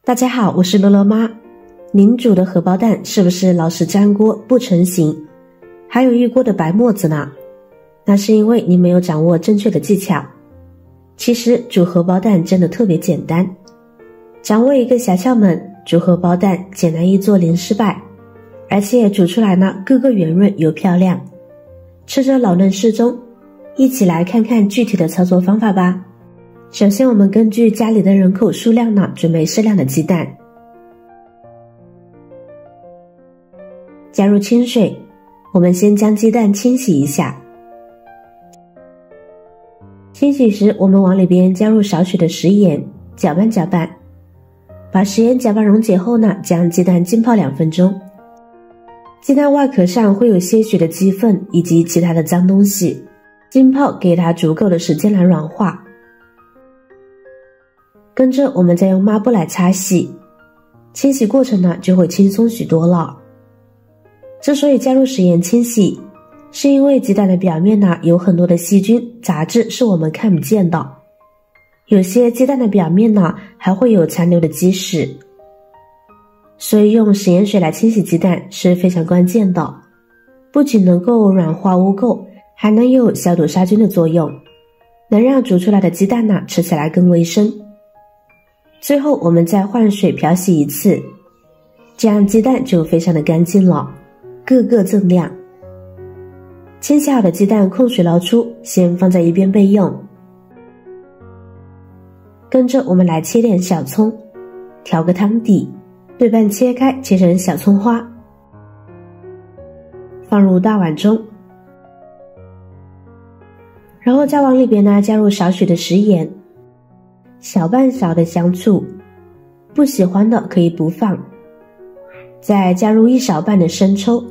大家好，我是乐乐妈。您煮的荷包蛋是不是老是粘锅不成形，还有一锅的白沫子呢？那是因为您没有掌握正确的技巧。其实煮荷包蛋真的特别简单，掌握一个小窍门，煮荷包蛋简单易做零失败，而且煮出来呢个个圆润又漂亮，吃着老嫩适中。一起来看看具体的操作方法吧。首先我们根据家里的人口数量呢，准备适量的鸡蛋，加入清水，我们先将鸡蛋清洗一下。清洗时我们往里边加入少许的食盐，搅拌搅拌，把食盐搅拌溶解后呢，将鸡蛋浸泡2分钟。鸡蛋外壳上会有些许的鸡粪以及其他的脏东西，浸泡给它足够的时间来软化。跟着我们再用抹布来擦洗，清洗过程呢就会轻松许多了。之所以加入食盐清洗，是因为鸡蛋的表面呢有很多的细菌杂质是我们看不见的，有些鸡蛋的表面呢还会有残留的鸡屎，所以用食盐水来清洗鸡蛋是非常关键的，不仅能够软化污垢，还能有消毒杀菌的作用，能让煮出来的鸡蛋呢吃起来更卫生。最后我们再换水漂洗一次，这样鸡蛋就非常的干净了，个个锃亮。清洗好的鸡蛋控水捞出，先放在一边备用。跟着我们来切点小葱，调个汤底，对半切开，切成小葱花，放入大碗中，然后再往里边呢加入少许的食盐，小半勺的香醋，不喜欢的可以不放，再加入1勺半的生抽，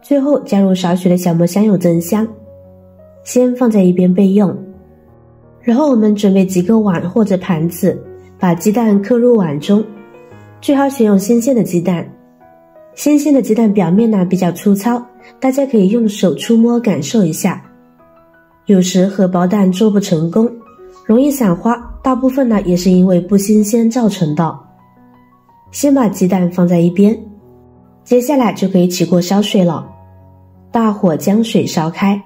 最后加入少许的小磨香油增香，先放在一边备用。然后我们准备几个碗或者盘子，把鸡蛋刻入碗中，最好选用新鲜的鸡蛋。新鲜的鸡蛋表面呢比较粗糙，大家可以用手触摸感受一下。有时荷包蛋做不成功，容易散花，大部分呢也是因为不新鲜造成的。先把鸡蛋放在一边，接下来就可以起锅烧水了，大火将水烧开。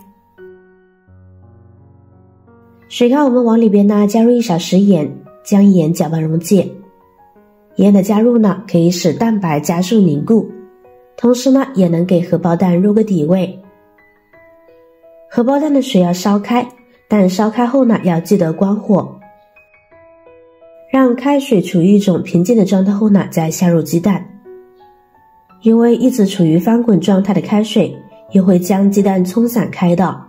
水开我们往里边呢加入1勺食盐，将盐搅拌溶解。盐的加入呢可以使蛋白加速凝固，同时呢也能给荷包蛋入个底味。荷包蛋的水要烧开，但烧开后呢要记得关火，让开水处于一种平静的状态后呢再下入鸡蛋。因为一直处于翻滚状态的开水也会将鸡蛋冲散开的，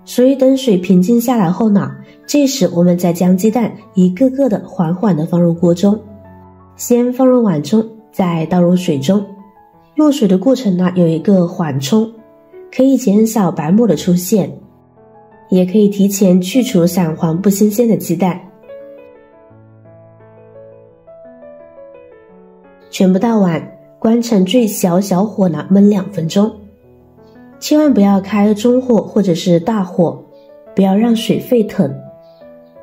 所以等水平静下来后呢，这时我们再将鸡蛋一个个的缓缓地放入锅中，先放入碗中，再倒入水中。落水的过程呢有一个缓冲，可以减少白沫的出现，也可以提前去除散黄不新鲜的鸡蛋。全部倒完，关成最小火呢焖2分钟，千万不要开中火或者是大火，不要让水沸腾，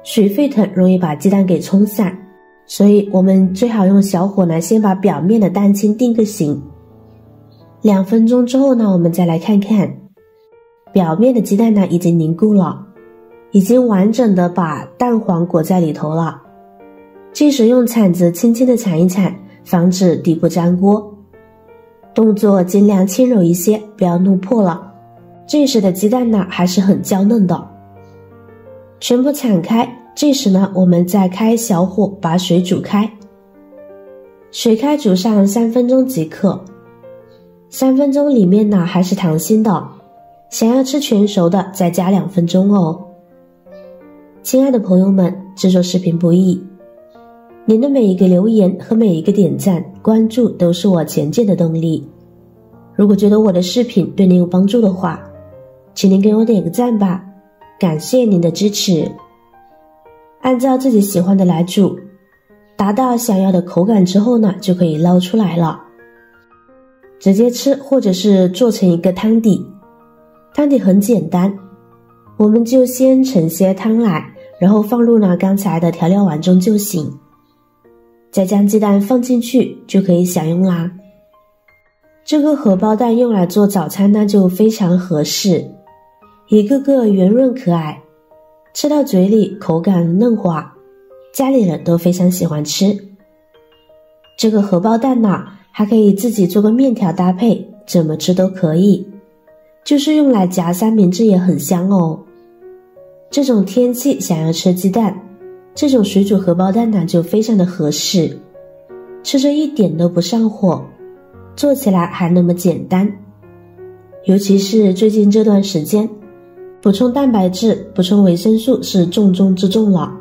水沸腾容易把鸡蛋给冲散，所以我们最好用小火呢先把表面的蛋清定个型。2分钟之后呢，我们再来看看表面的鸡蛋呢已经凝固了，已经完整的把蛋黄裹在里头了。这时用铲子轻轻的铲一铲，防止底部粘锅，动作尽量轻柔一些，不要弄破了。这时的鸡蛋呢还是很娇嫩的。全部铲开，这时呢我们再开小火把水煮开，水开煮上3分钟即可。3分钟里面呢还是溏心的，想要吃全熟的再加2分钟哦。亲爱的朋友们，制作视频不易，您的每一个留言和每一个点赞关注都是我前进的动力。如果觉得我的视频对您有帮助的话，请您给我点个赞吧，感谢您的支持。按照自己喜欢的来煮，达到想要的口感之后呢，就可以捞出来了，直接吃或者是做成一个汤底。汤底很简单，我们就先盛些汤来，然后放入呢刚才的调料碗中就行。再将鸡蛋放进去就可以享用啦。这个荷包蛋用来做早餐呢就非常合适，一个个圆润可爱，吃到嘴里口感嫩滑，家里人都非常喜欢吃。这个荷包蛋呢还可以自己做个面条搭配，怎么吃都可以，就是用来夹三明治也很香哦。这种天气想要吃鸡蛋，这种水煮荷包蛋呢就非常的合适，吃着一点都不上火，做起来还那么简单。尤其是最近这段时间，补充蛋白质、补充维生素是重中之重了。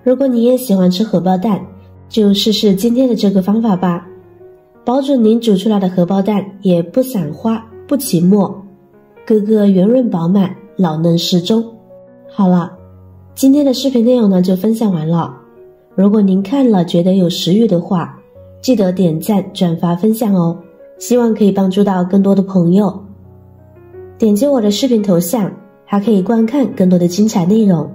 如果你也喜欢吃荷包蛋，就试试今天的这个方法吧，保准您煮出来的荷包蛋也不散花、不起沫，个个圆润饱满，老嫩适中。好了，今天的视频内容呢就分享完了。如果您看了觉得有食欲的话，记得点赞、转发、分享哦，希望可以帮助到更多的朋友。点击我的视频头像，还可以观看更多的精彩内容。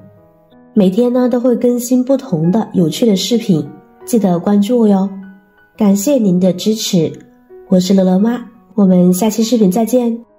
每天呢都会更新不同的有趣的视频，记得关注我哟。感谢您的支持，我是乐乐妈，我们下期视频再见。